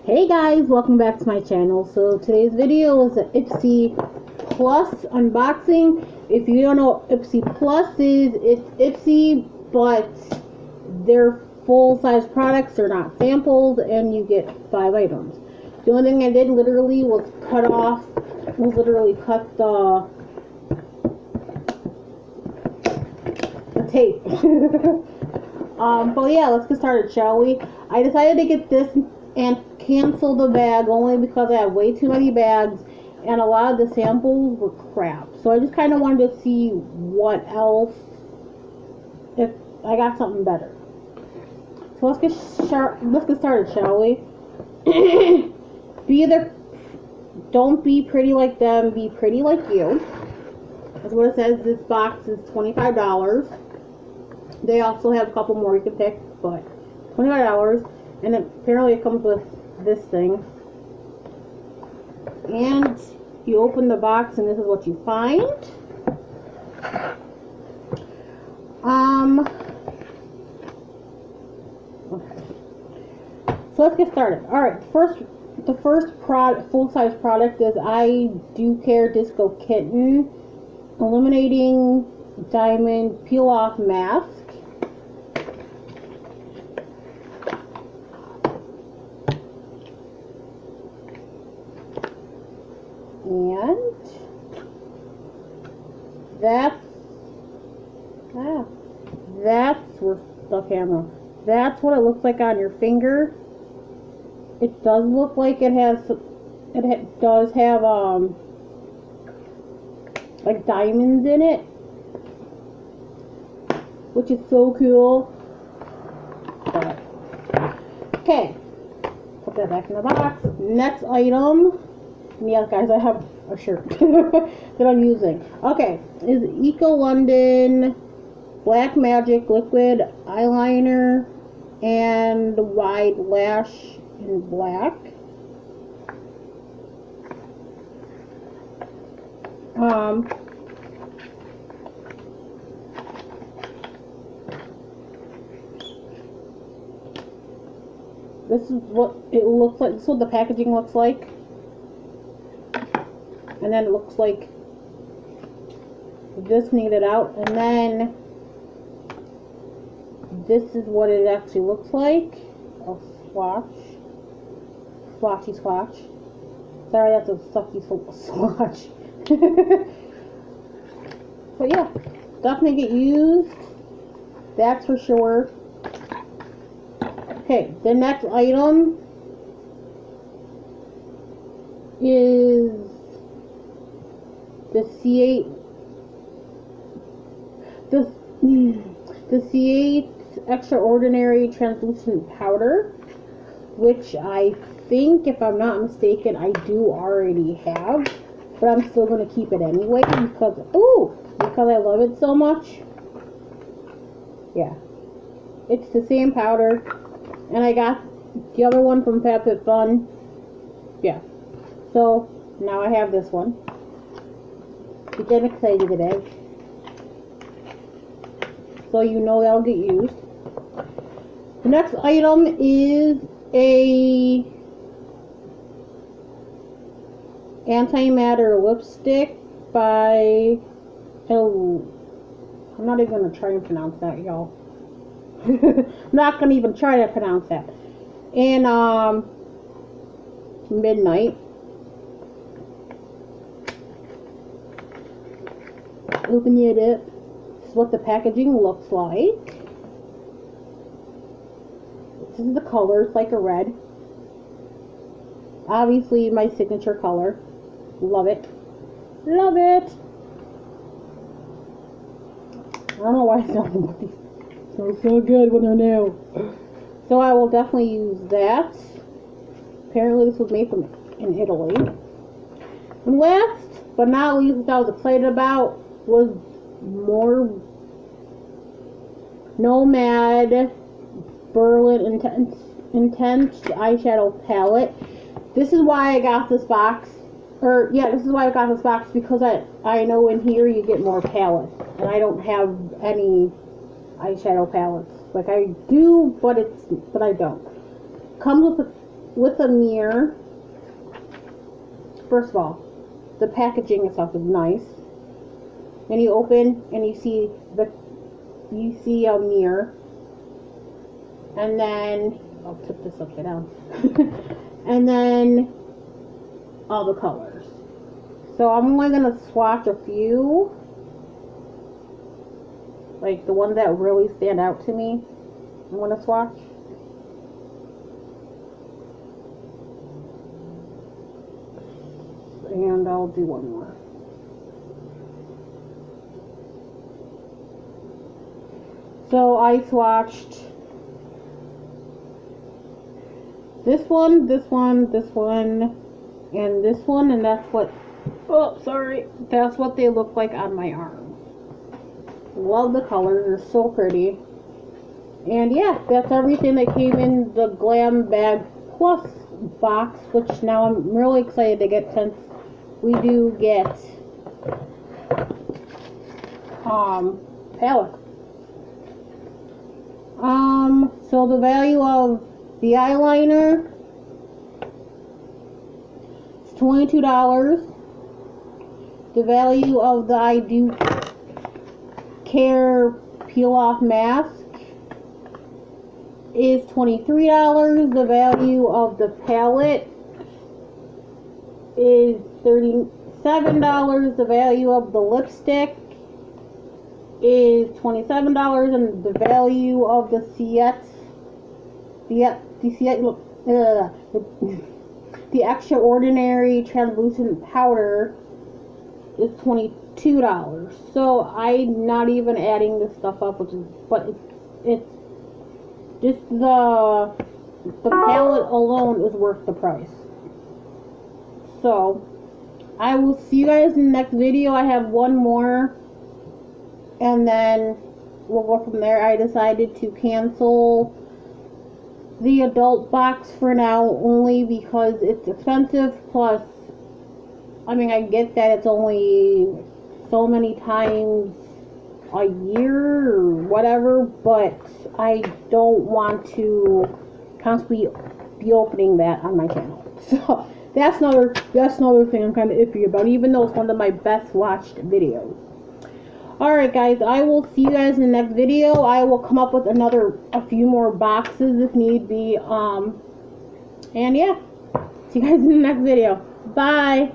Hey guys, welcome back to my channel. So today's video is an Ipsy Plus unboxing. If you don't know what Ipsy Plus is, it's Ipsy, but they're full-size products. They're not samples, and you get 5 items. The only thing I did literally was cut the tape. But yeah, let's get started, shall we? I decided to get this and cancel the bag only because I have way too many bags and a lot of the samples were crap. So I just kind of wanted to see what else, if I got something better. So let's get started, shall we? Don't be pretty like them, be pretty like you. That's what it says. This box is $25. They also have a couple more you can pick, but $25. And apparently it comes with this thing. And you open the box and this is what you find. Okay. So let's get started. Alright, the first full-size product is I Do Care Disco Kitten Illuminating Diamond Peel-Off Mask. And that's where the camera. That's what it looks like on your finger. It does look like it does have like diamonds in it, which is so cool. Okay, put that back in the box. Next item. Yeah, guys, I have a shirt that I'm using. Okay, is Eco London Black Magic Liquid Eyeliner and Wide Lash in black. This is what it looks like. This is what the packaging looks like. And then it looks like this kneaded out, and then this is what it actually looks like. A swatchy swatch. Sorry, that's a sucky swatch. But yeah, definitely get used. That's for sure. Okay, the next item is the C8 Extraordinary Translucent Powder, which I think, if I'm not mistaken, I do already have, but I'm still going to keep it anyway because I love it so much. Yeah, it's the same powder, and I got the other one from FabFitFun. Yeah, so now I have this one. I'm getting excited today. So you know that'll get used. The next item is a anti-matter lipstick by I'm not even gonna try and pronounce that, y'all. I'm not gonna even try to pronounce that. And Midnight. Open it up. This is what the packaging looks like. This is the color. It's like a red. Obviously my signature color. Love it. Love it. I don't know why I sound like these. Smells so good when they're new. So I will definitely use that. Apparently this was made in Italy. And last but not least, what I was excited about was more Nomad Berlin Intense eyeshadow palette. This is why I got this box. This is why I got this box, because I know in here you get more palettes, and I don't have any eyeshadow palettes. Like I do, but I don't. Comes with with a mirror. First of all, the packaging itself is nice. Then you open and you see a mirror. And then I'll tip this upside down. And then all the colors. So I'm only gonna swatch a few, like the ones that really stand out to me. I'm gonna swatch. And I'll do one more. So I swatched this one, this one, this one, and this one, and that's what, oh, sorry, that's what they look like on my arm. Love the colors, they're so pretty. And yeah, that's everything that came in the Glam Bag Plus box, which now I'm really excited to get, since we do get palette. So the value of the eyeliner is $22. The value of the I Do Care peel off mask is $23. The value of the palette is $37. The value of the lipstick is $27, and the value of the the Extraordinary Translucent Powder is $22. So I'm not even adding this stuff up, but it's just the palette alone is worth the price. So I will see you guys in the next video. I have one more, and then we'll go from there. I decided to cancel the adult box for now, only because it's expensive. Plus, I mean, I get that it's only so many times a year or whatever, but I don't want to constantly be opening that on my channel. So that's another thing I'm kind of iffy about, even though it's one of my best watched videos. Alright guys, I will see you guys in the next video. I will come up with a few more boxes if need be. And yeah, see you guys in the next video. Bye!